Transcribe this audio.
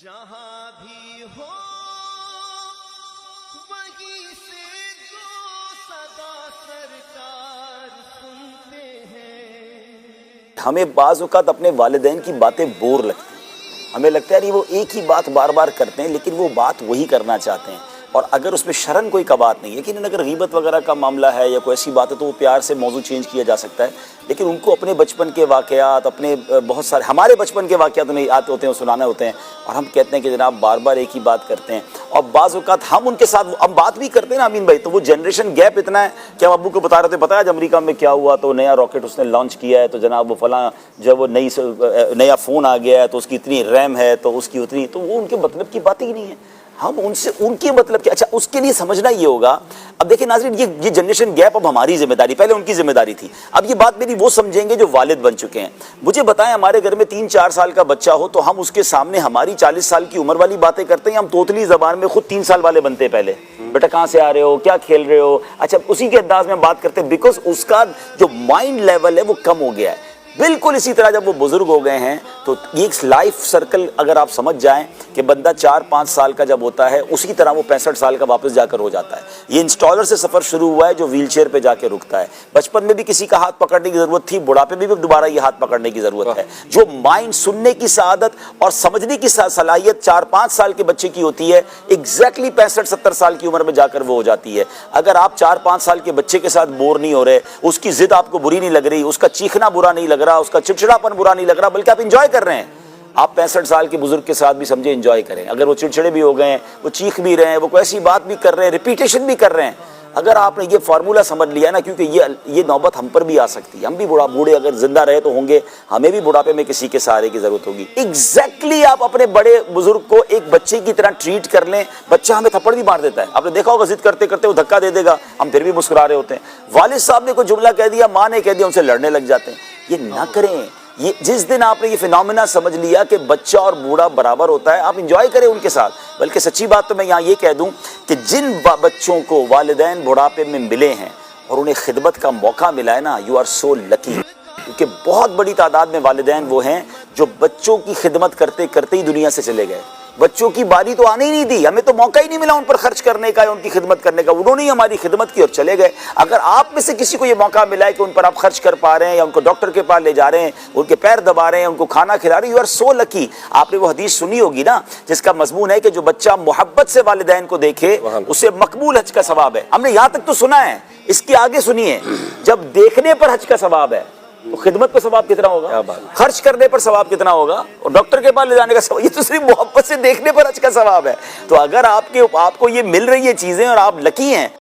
جہاں بھی ہو وہیں سے جو صدا سرکار سنتے ہیں. ہمیں بعض اوقات اپنے والدین کی باتیں بور لگتی ہیں. ہمیں لگتا ہے وہ ایک ہی بات بار بار کرتے ہیں لیکن وہ بات وہی کرنا چاہتے ہیں. اور اگر اس میں شرن کوئی کا بات نہیں ہے کہ اگر غیبت وغیرہ کا معاملہ ہے یا کوئی ایسی بات ہے تو وہ پیار سے موضوع چینج کیا جا سکتا ہے. لیکن ان کو اپنے بچپن کے واقعات، اپنے بہت سارے ہمارے بچپن کے واقعات انہیں یاد ہوتے ہیں، سنانے ہوتے ہیں، اور ہم کہتے ہیں کہ جناب بار بار ایک ہی بات کرتے ہیں. اور بعض اوقات ہم ان کے ساتھ ہم بات بھی کرتے ہیں نا امین بھائی، تو وہ جنریشن گیپ اتنا ہے کہ ہم ابو کو بتا رہے تھے پتہ ہے آج امریکہ میں کیا ہوا، تو نیا راکٹ اس نے لانچ کیا ہے، تو جناب وہ فلاں جب وہ نیا فون آ گیا ہے تو اس کی اتنی ریم ہے تو اس کی اتنی، تو وہ ان کے مطلب کی بات ہی نہیں ہے. ہم ان سے ان کی مطلب کیا. اچھا اس کے لیے سمجھنا یہ ہوگا. اب دیکھیں ناظرین، یہ جنریشن گیپ اب ہماری ذمہ داری، پہلے ان کی ذمہ داری تھی. اب یہ بات میری وہ سمجھیں گے جو والد بن چکے ہیں. مجھے بتائیں ہمارے گھر میں 3-4 سال کا بچہ ہو تو ہم اس کے سامنے ہماری 40 سال کی عمر والی باتیں کرتے ہیں. ہم توتلی زبان میں خود 3 سال والے بنتے ہیں. پہلے بیٹا کہاں سے آ رہے ہو، کیا کھیل رہے ہو، اچھا اسی کے انداز میں بات کرتے ہیں، بیکاز اس کا جو مائنڈ لیول ہے وہ کم ہو گیا ہے. بالکل اسی طرح جب وہ بزرگ ہو گئے ہیں تو ایک لائف سرکل اگر آپ سمجھ جائیں کہ بندہ 4-5 سال کا جب ہوتا ہے اسی طرح وہ 65 سال کا واپس جا کر ہو جاتا ہے. یہ انسٹالر سے سفر شروع ہوا ہے جو ویل چیئر پہ جا کے رکتا ہے. بچپن میں بھی کسی کا ہاتھ پکڑنے کی ضرورت تھی، بڑھاپے میں بھی دوبارہ یہ ہاتھ پکڑنے کی ضرورت ہے. جو مائنڈ سننے کی سعادت اور سمجھنے کی صلاحیت 4-5 سال کے بچے کی ہوتی ہے، ایگزیکٹلی 65-70 سال کی عمر میں جا کر وہ ہو جاتی ہے. اگر آپ 4-5 سال کے بچے کے ساتھ بور نہیں ہو رہے، اس کی ضد آپ کو بری نہیں لگ رہی، اس کا چیخنا برا نہیں لگ رہا، اس کا چڑچڑاپن برا نہیں لگ رہا، بلکہ آپ انجوائے کر رہے ہیں، آپ 65 سال کے بزرگ کے ساتھ بھی سمجھے انجوائے کریں. اگر وہ چڑچڑے بھی ہو گئے ہیں، وہ چیخ بھی رہے ہیں، وہ کوئی ایسی بات بھی کر رہے ہیں، ریپیٹیشن بھی کر رہے ہیں، اگر آپ نے یہ فارمولا سمجھ لیا نا، کیونکہ یہ نوبت ہم پر بھی آ سکتی ہے. ہم بھی بوڑھے اگر زندہ رہے تو ہوں گے، ہمیں بھی بڑھاپے میں کسی کے سہارے کی ضرورت ہوگی. ایگزیکٹلی آپ اپنے بڑے بزرگ کو ایک بچے کی طرح ٹریٹ کر لیں. بچہ ہمیں تھپڑ بھی مار دیتا ہے، آپ نے دیکھا ہوگا، ضد کرتے کرتے وہ دھکا دے دے گا، ہم پھر بھی مسکرا رہے ہوتے ہیں. والد صاحب نے کوئی جملہ کہہ دیا، ماں نے کہہ دیا، ان سے لڑنے لگ جاتے ہیں. یہ نہ کریں. یہ جس دن آپ نے یہ فینومینا سمجھ لیا کہ بچہ اور بوڑھا برابر ہوتا ہے، آپ انجوائے کریں ان کے ساتھ. بلکہ سچی بات تو میں یہاں یہ کہہ دوں کہ جن بچوں کو والدین بڑھاپے میں ملے ہیں اور انہیں خدمت کا موقع ملا ہے نا، یو آر سو لکی. کیونکہ بہت بڑی تعداد میں والدین وہ ہیں جو بچوں کی خدمت کرتے کرتے ہی دنیا سے چلے گئے. بچوں کی باری تو آنے ہی نہیں دی، ہمیں تو موقع ہی نہیں ملا ان پر خرچ کرنے کا یا ان کی خدمت کرنے کا. انہوں نے ہی ہماری خدمت کی اور چلے گئے. اگر آپ میں سے کسی کو یہ موقع ملا ہے کہ ان پر آپ خرچ کر پا رہے ہیں یا ان کو ڈاکٹر کے پاس لے جا رہے ہیں، ان کے پیر دبا رہے ہیں، ان کو کھانا کھلا رہے ہیں، یو آر سو لکی. آپ نے وہ حدیث سنی ہوگی نا جس کا مضمون ہے کہ جو بچہ محبت سے والدین کو دیکھے اسے مقبول حج کا ثواب ہے. ہم نے یہاں تک تو سنا ہے، اس کے آگے سنیے، جب دیکھنے پر حج کا ثواب ہے تو خدمت پر ثواب کتنا ہوگا، خرچ کرنے پر ثواب کتنا ہوگا، اور ڈاکٹر کے پاس لے جانے کا ثواب، یہ تو صرف محبت سے دیکھنے پر حج کا ثواب ہے. تو اگر آپ کو یہ مل رہی ہے چیزیں اور آپ لکی ہیں